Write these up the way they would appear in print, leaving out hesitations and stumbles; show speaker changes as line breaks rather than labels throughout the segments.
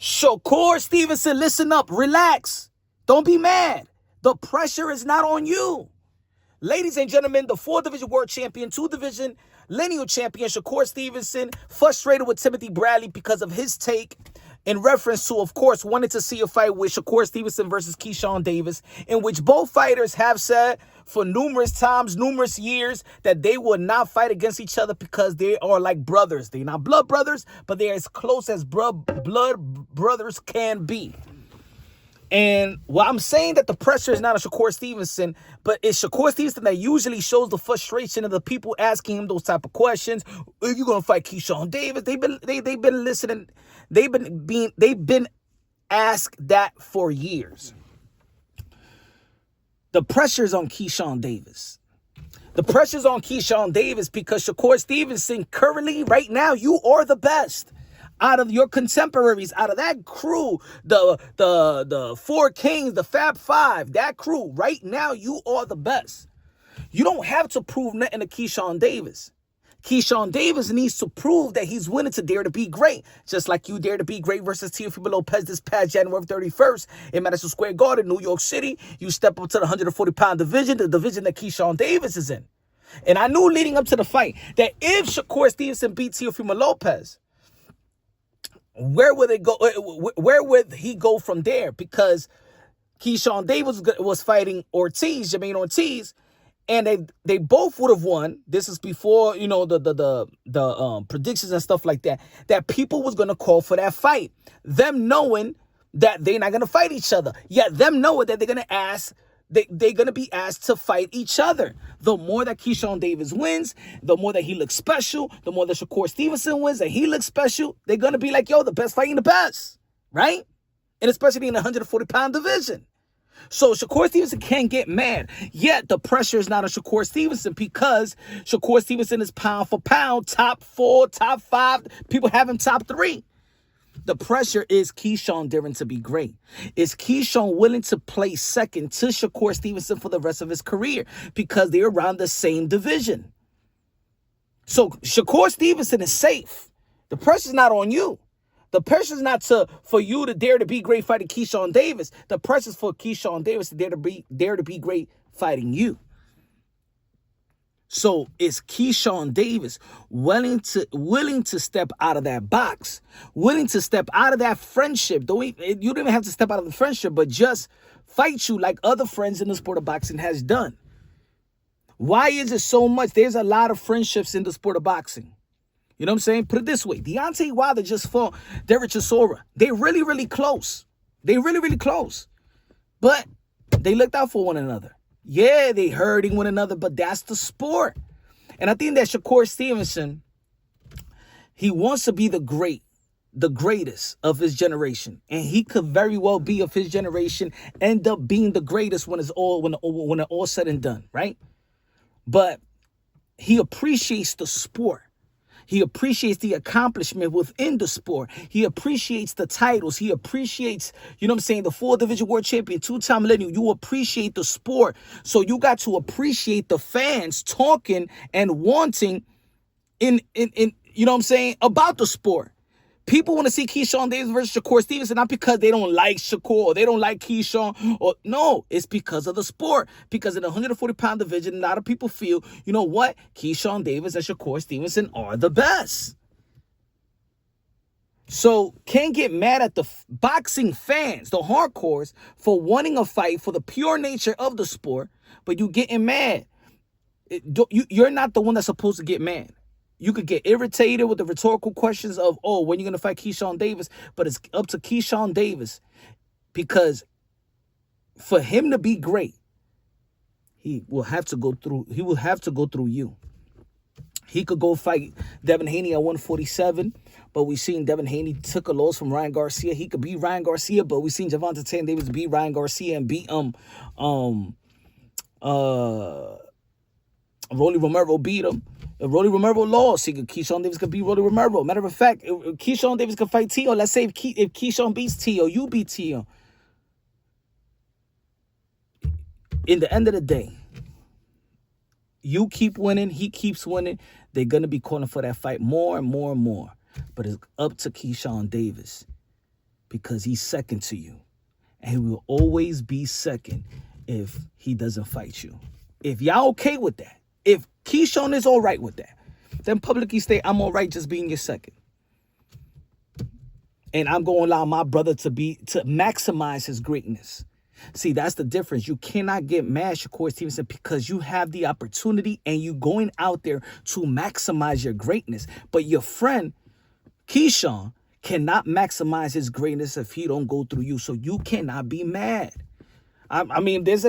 Shakur Stevenson, listen up, relax. Don't be mad. The pressure is not on you. Ladies and gentlemen, the 4-division world champion, 2-division lineal champion, Shakur Stevenson, frustrated with Timothy Bradley because of his take in reference to, of course, wanted to see a fight with Shakur Stevenson versus Keyshawn Davis, in which both fighters have said for numerous times, numerous years, that they will not fight against each other because they are like brothers. They're not blood brothers, but they're as close as blood brothers can be. And well, I'm saying that the pressure is not on Shakur Stevenson, but it's Shakur Stevenson that usually shows the frustration of the people asking him those type of questions. Are you gonna fight Keyshawn Davis? They've been listening. They've been asked that for years. The pressure's on Keyshawn Davis. The pressure's on Keyshawn Davis because Shakur Stevenson currently, right now, you are the best. Out of your contemporaries, out of that crew, the Four Kings, the Fab Five, that crew, right now, you are the best. You don't have to prove nothing to Keyshawn Davis. Keyshawn Davis needs to prove that he's willing to dare to be great, just like you dare to be great versus Teofimo Lopez this past January 31st in Madison Square Garden, New York City. You step up to the 140-pound division, the division that Keyshawn Davis is in. And I knew leading up to the fight that if Shakur Stevenson beat Teofimo Lopez, where would it go? Where would he go from there? Because Keyshawn Davis was fighting Jermaine Ortiz, and they both would have won. This is before the predictions and stuff like that. That people was gonna call for that fight, them knowing that they're not gonna fight each other. Yet them knowing that they're gonna ask. They're going to be asked to fight each other. The more that Keyshawn Davis wins, the more that he looks special, the more that Shakur Stevenson wins and he looks special, they're going to be like, yo, the best fighting the best, right? And especially in the 140-pound division. So Shakur Stevenson can't get mad. Yet the pressure is not on Shakur Stevenson because Shakur Stevenson is pound for pound, top 4, top 5. People have him top 3. The pressure is Keyshawn daring to be great. Is Keyshawn willing to play second to Shakur Stevenson for the rest of his career because they're around the same division? So Shakur Stevenson is safe. The pressure's not on you. The pressure's not for you to dare to be great fighting Keyshawn Davis. The pressure's for Keyshawn Davis to dare to be great fighting you. So is Keyshawn Davis willing to step out of that box, willing to step out of that friendship? You don't even have to step out of the friendship, but just fight you like other friends in the sport of boxing has done. Why is it so much? There's a lot of friendships in the sport of boxing. You know what I'm saying? Put it this way. Deontay Wilder just fought Derek Chisora. They're really, really close. They're really, really close. But they looked out for one another. Yeah, they hurting one another, but that's the sport. And I think that Shakur Stevenson, he wants to be the greatest of his generation. And he could very well be of his generation, end up being the greatest when it's all said and done, right? But he appreciates the sport. He appreciates the accomplishment within the sport. He appreciates the titles. He appreciates, the 4-division world champion, 2-time millennial. You appreciate the sport. So you got to appreciate the fans talking and wanting about the sport. People want to see Keyshawn Davis versus Shakur Stevenson, not because they don't like Shakur or they don't like Keyshawn. No, it's because of the sport. Because in the 140-pound division, a lot of people feel, you know what? Keyshawn Davis and Shakur Stevenson are the best. So can't get mad at the boxing fans, the hardcores, for wanting a fight for the pure nature of the sport, but you getting mad. You're not the one that's supposed to get mad. You could get irritated with the rhetorical questions of, when you're going to fight Keyshawn Davis, but it's up to Keyshawn Davis because for him to be great, he will have to go through you. He could go fight Devin Haney at 147, but we've seen Devin Haney took a loss from Ryan Garcia. He could beat Ryan Garcia, but we've seen Gervonta Tank Davis beat Ryan Garcia and beat Rolly Romero beat him. If Rolly Romero lost, Keyshawn Davis could beat Rolly Romero. Matter of fact, if Keyshawn Davis could fight Tio, let's say if Keyshawn beats Tio, you beat Tio. In the end of the day, you keep winning, he keeps winning. They're going to be calling for that fight more and more and more. But it's up to Keyshawn Davis. because he's second to you. And he will always be second if he doesn't fight you. If y'all okay with that, if Keyshawn is all right with that, then publicly state, I'm all right just being your second. And I'm going to allow my brother to maximize his greatness. See, that's the difference. You cannot get mad, Shakur Stevenson, because you have the opportunity and you going out there to maximize your greatness. But your friend, Keyshawn, cannot maximize his greatness if he don't go through you. So you cannot be mad. I mean, there's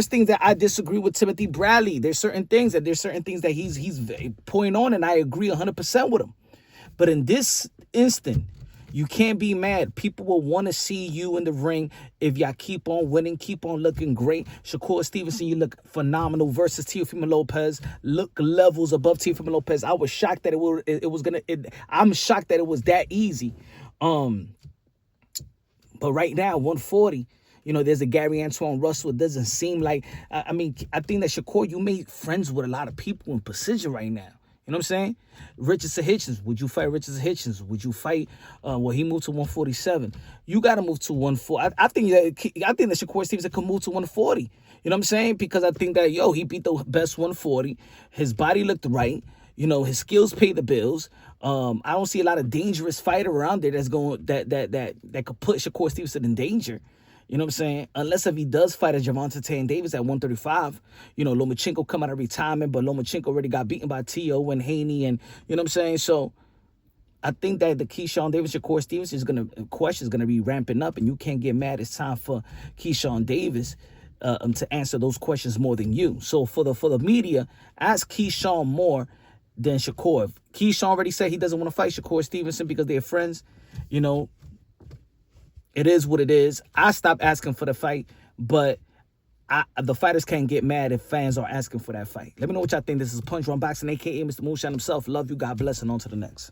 things that I disagree with Timothy Bradley. There's certain things that he's pointing on, and I agree 100% with him. But in this instant, you can't be mad. People will want to see you in the ring if y'all keep on winning, keep on looking great. Shakur Stevenson, you look phenomenal versus Teofimo Lopez. Look levels above Teofimo Lopez. I was shocked that I'm shocked that it was that easy. But right now, 140. There's a Gary Antoine Russell. It doesn't seem like, I think that Shakur, you made friends with a lot of people in precision right now. You know what I'm saying? Richardson Hitchens. Would you fight Richardson Hitchens? Would you fight, he moved to 147. You got to move to 140. I think that Shakur Stevenson can move to 140. You know what I'm saying? Because I think that, he beat the best 140. His body looked right. His skills pay the bills. I don't see a lot of dangerous fighter around there that could put Shakur Stevenson in danger. You know what I'm saying? Unless if he does fight a Keyshawn Davis at 135, Lomachenko come out of retirement, but Lomachenko already got beaten by T.O. and Haney, and you know what I'm saying? So I think that the Keyshawn Davis, Shakur Stevenson question is gonna be ramping up, and you can't get mad. It's time for Keyshawn Davis to answer those questions more than you. So for the media, ask Keyshawn more than Shakur. If Keyshawn already said he doesn't want to fight Shakur Stevenson because they're friends, it is what it is. I stopped asking for the fight, but the fighters can't get mad if fans are asking for that fight. Let me know what y'all think. This is Punch Run Boxing, a.k.a. Mr. Moonshine himself. Love you. God bless, and on to the next.